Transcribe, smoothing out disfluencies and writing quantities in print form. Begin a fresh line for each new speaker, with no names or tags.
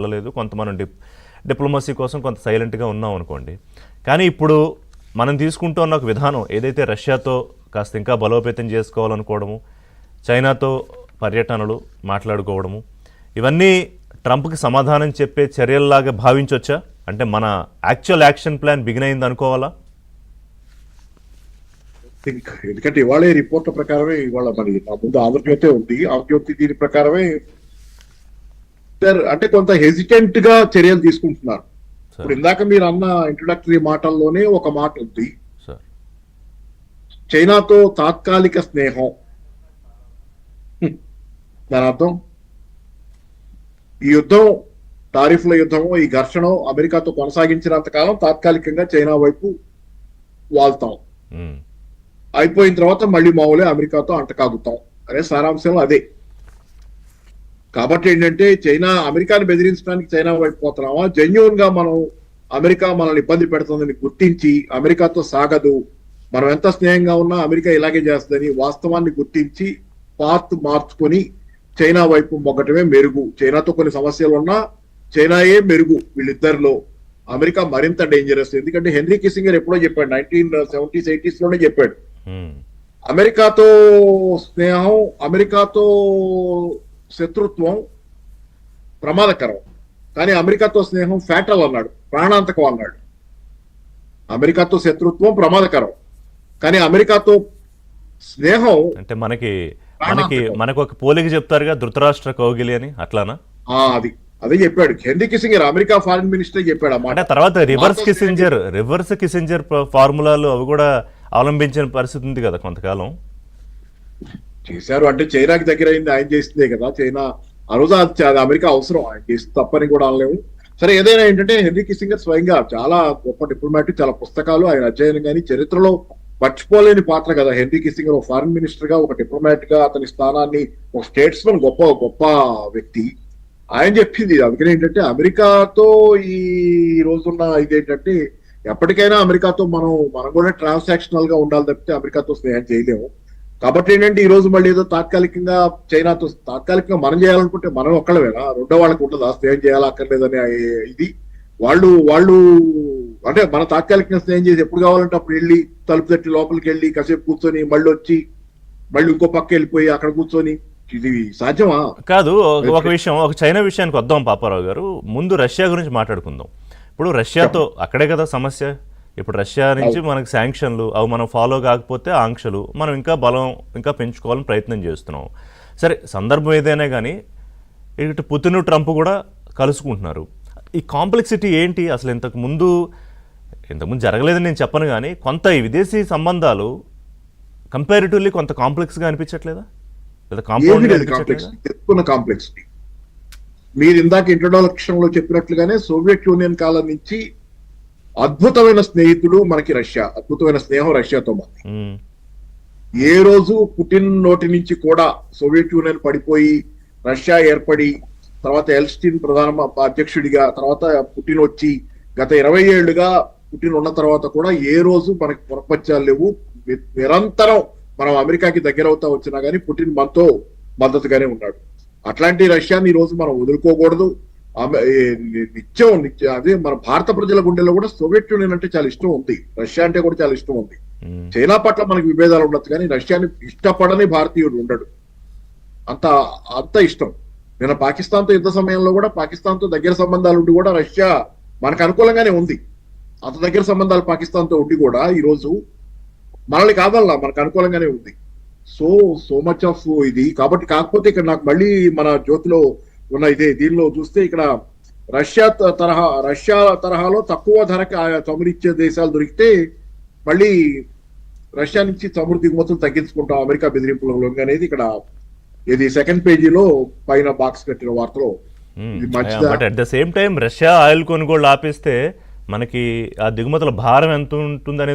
వెళ్ళలేదు, కొంత మనం డిప్లొమసీ కోసం కొంత సైలెంట్గా ఉన్నాం అనుకోండి. కానీ ఇప్పుడు మనం తీసుకుంటున్న ఒక విధానం ఏదైతే రష్యాతో కాస్త ఇంకా బలోపేతం చేసుకోవాలనుకోవడము, చైనాతో పర్యటనలు మాట్లాడుకోవడము, ఇవన్నీ ట్రంప్కి సమాధానం చెప్పే చర్యల్లాగా భావించవచ్చా? అంటే మన యాక్చువల్ యాక్షన్ ప్లాన్ బిగిన్ అయింది అనుకోవాలా?
ఎందుకంటే ఇవాళ రిపోర్ట్ల ప్రకారమే, ఇవాళ మరి నా ముందు ఆంధ్రజ్యోతి ఉంది, ఆంధ్రజ్యోతి దీని ప్రకారమే అంటే కొంత హెసిటెంట్ గా చర్యలు తీసుకుంటున్నారు. ఇప్పుడు ఇందాక మీరు అన్న ఇంట్రొడక్టరీ మాటల్లోనే ఒక మాట ఉంది, చైనాతో తాత్కాలిక స్నేహం. దాని అర్థం ఈ యుద్ధం, టారిఫ్ల యుద్ధము, ఈ ఘర్షణ అమెరికాతో కొనసాగించినంత కాలం తాత్కాలికంగా చైనా వైపు వాళ్తాం, అయిపోయిన తర్వాత మళ్ళీ మామూలే అమెరికాతో అంటకాగుతాం అనే సారాంశం అదే. కాబట్టి ఏంటంటే అమెరికాని బెదిరించడానికి చైనా వైపు పోతున్నామా, జెన్యూన్ గా మనం అమెరికా మనల్ని ఇబ్బంది పెడుతుందని గుర్తించి అమెరికాతో సాగదు, మనం ఎంత స్నేహంగా ఉన్నా అమెరికా ఇలాగే చేస్తుందని వాస్తవాన్ని గుర్తించి పాత్ మార్చుకొని చైనా వైపు మొగ్గటమే మెరుగు. చైనాతో కొన్ని సమస్యలు ఉన్నా చైనాయే మెరుగు వీళ్ళిద్దరిలో. అమెరికా మరింత డేంజరస్. ఎందుకంటే హెన్రీ కిస్సింగర్ ఎప్పుడో చెప్పాడు, 1970s 80s లోనే చెప్పాడు, అమెరికాతో స్నేహం, అమెరికాతో శత్రుత్వం ప్రమాదకరం, కానీ అమెరికాతో స్నేహం ఫ్యాటల్ అన్నాడు, ప్రాణాంతకం అన్నాడు. అమెరికాతో శత్రుత్వం ప్రమాదకరం, కానీ అమెరికాతో స్నేహం
అంటే మనకి ఒక పోలిక చెప్తారుగా, ధృతరాష్ట్ర కౌగిలి అని, అట్లానా?
అదే చెప్పాడు హెన్రీ కిస్సింగర్, అమెరికా ఫారిన్ మినిస్టర్ చెప్పాడు అన్నమాట.
తర్వాత రివర్స్ కిస్సింజర్ ఫార్ములాలు అవి కూడా అవలంబించిన పరిస్థితి ఉంది కదా కొంతకాలం.
చేశారు అంటే చైనాకి దగ్గర అయింది ఆయన చేస్తుందే కదా. చైనా ఆ రోజు అది అమెరికా అవసరం, ఆయన చేస్తే తప్పని కూడా అనలేము. సరే, ఏదైనా ఏంటంటే హెన్రీ కిస్సింగర్ స్వయంగా చాలా గొప్ప డిప్లొమాటిక్, చాలా పుస్తకాలు ఆయన అధ్యయనం, కానీ చరిత్రలో మర్చిపోలేని పాత్ర కదా హెన్రీ కిస్సింగర్. ఒక ఫారిన్ మినిస్టర్ గా, ఒక డిప్లొమాట్ గా అతని స్థానాన్ని, ఒక స్టేట్స్మన్, గొప్ప వ్యక్తి ఆయన చెప్పింది. అందుకని ఏంటంటే అమెరికాతో ఈ రోజున్న ఇదేంటంటే ఎప్పటికైనా అమెరికాతో మనం కూడా ట్రాన్సాక్షనల్ గా ఉండాలి తప్పితే అమెరికాతో స్నేహం చేయలేము. కాబట్టి ఏంటంటే ఈ రోజు మళ్ళీ ఏదో తాత్కాలికంగా చైనాతో తాత్కాలికంగా మనం చేయాలనుకుంటే మనం ఒక్కళ్ళవేనా, రెండో వాళ్ళకి ఉంటుందా స్నేహం చేయాలా అక్కర్లేదని ఇది. వాళ్ళు అంటే మన తాత్కాలికంగా స్నేహం చేసి ఎప్పుడు కావాలంటే అప్పుడు వెళ్ళి తలుపు తట్టి లోపలికి వెళ్ళి కాసేపు కూర్చొని మళ్ళీ వచ్చి మళ్ళీ ఇంకో పక్క వెళ్ళిపోయి అక్కడ కూర్చొని, ఇది సాధ్యమా?
కాదు. ఒక చైనా విషయానికి వద్దాం పాపారావు గారు. ముందు రష్యా గురించి మాట్లాడుకుందాం. ఇప్పుడు రష్యాతో అక్కడే కదా సమస్య. ఇప్పుడు రష్యా నుంచి మనకి శాంక్షన్లు, అవి మనం ఫాలో కాకపోతే ఆంక్షలు, మనం ఇంకా పెంచుకోవాలని ప్రయత్నం చేస్తున్నాం. సరే, సందర్భం ఏదైనా కానీ ఇటు పుతిన్ ట్రంప్ కూడా కలుసుకుంటున్నారు. ఈ కాంప్లెక్సిటీ ఏంటి అసలు? ఇంతకుముందు జరగలేదని నేను చెప్పను, కానీ కొంత ఈ విదేశీ సంబంధాలు కంపారిటివ్లీ కొంత కాంప్లెక్స్గా అనిపించట్లేదా?
కాంప్లెక్సిటీ మీరు ఇందాక ఇంట్రొడక్షన్ లో చెప్పినట్లుగానే సోవియట్ యూనియన్ కాలం నుంచి అద్భుతమైన స్నేహితుడు మనకి రష్యా, అద్భుతమైన స్నేహం రష్యాతో మనకి. ఏ రోజు పుటిన్ నోటి నుంచి కూడా సోవియట్ యూనియన్ పడిపోయి రష్యా ఏర్పడి తర్వాత ఎల్స్టీన్ ప్రధాన అధ్యక్షుడిగా, తర్వాత పుటిన్ వచ్చి గత 20 ఏళ్లుగా పుటిన్ ఉన్న తర్వాత కూడా ఏ రోజు మనకి పొరపచ్చాలు లేవు. నిరంతరం మనం అమెరికాకి దగ్గర అవుతా వచ్చినా కానీ పుటిన్ మనతో మద్దతుగానే ఉన్నాడు. అట్లాంటి రష్యాని ఈ రోజు మనం వదులుకోకూడదు. నిత్యం అదే మన భారత ప్రజల గుండెల్లో కూడా సోవియట్ యూనియన్ అంటే చాలా ఇష్టం ఉంది, రష్యా అంటే కూడా చాలా ఇష్టం ఉంది. చైనా పట్ల మనకి విభేదాలు ఉండొచ్చు, కానీ రష్యాని ఇష్టపడని భారతీయుడు ఉండడు, అంత ఇష్టం. నేను పాకిస్తాన్ తో యుద్ధ సమయంలో కూడా పాకిస్తాన్ తో దగ్గర సంబంధాలు ఉండి కూడా రష్యా మనకు అనుకూలంగానే ఉంది. అంత దగ్గర సంబంధాలు పాకిస్తాన్ తో ఉండి కూడా ఈ రోజు మనల్ని కాదల్లా మనకు అనుకూలంగానే ఉంది. సో మచ్ ఆఫ్ ఇది. కాబట్టి కాకపోతే ఇక్కడ నాకు మళ్ళీ మన జ్యోతిలో ఉన్న దీనిలో చూస్తే ఇక్కడ రష్యా తరహాలో తక్కువ ధరకి చమురిచ్చే దేశాలు దొరికితే మళ్ళీ రష్యా నుంచి చమురు దిగుమతులు తగ్గించుకుంటాం అమెరికా బెదిరింపుల అనేది ఇక్కడ ఇది సెకండ్ పేజీలో పైన బాక్స్ కట్టిన వార్తలో.
But at the same time Russia oil కొనుగోళ్ళు ఆపేస్తే మనకి ఆ దిగుమతుల భారం ఎంత ఉంటుంది అనేది